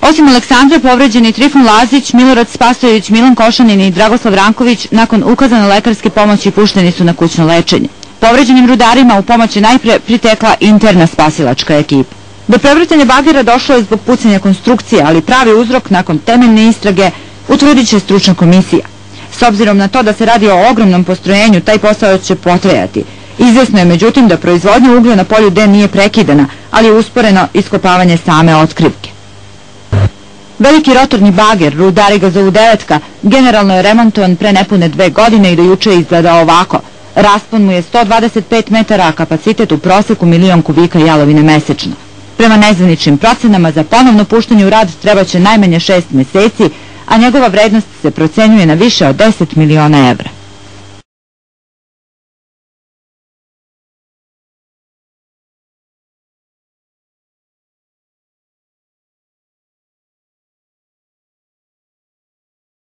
Osim Aleksandra, povređeni Trifun Lazić, Milorad Spasojević, Milan Košanin i Dragoslav Ranković nakon ukazane lekarske pomoći pušteni su na kućno lečenje. Povređenim rudarima u pomoć je najpre pritekla interna spasilačka ekipa. Do prevrtanja bagera došlo je zbog pucanja konstrukcije, ali pravi uzrok nakon temeljne istrage utvrdit će stručna komisija. S obzirom na to da se radi o ogromnom postrojenju, taj posao će potrajati. Izvjesno je međutim da proizvodnja uglja na polju D nije prekidana, ali je usporeno iskopavanje same otkrivke. Veliki rotorni bager, rudari ga zovu Devetka, generalno je remontovan pre nepune 2 godine i do juče izgleda ovako. Raspon mu je 125 metara, a kapacitet u proseku 1.000.000 kubika jalovine mesečno. Prema nezvaničnim procenama za ponovno puštanje u rad trebaće najmanje 6 meseci, a njegova vrednost se procenjuje na više od 10 miliona evra.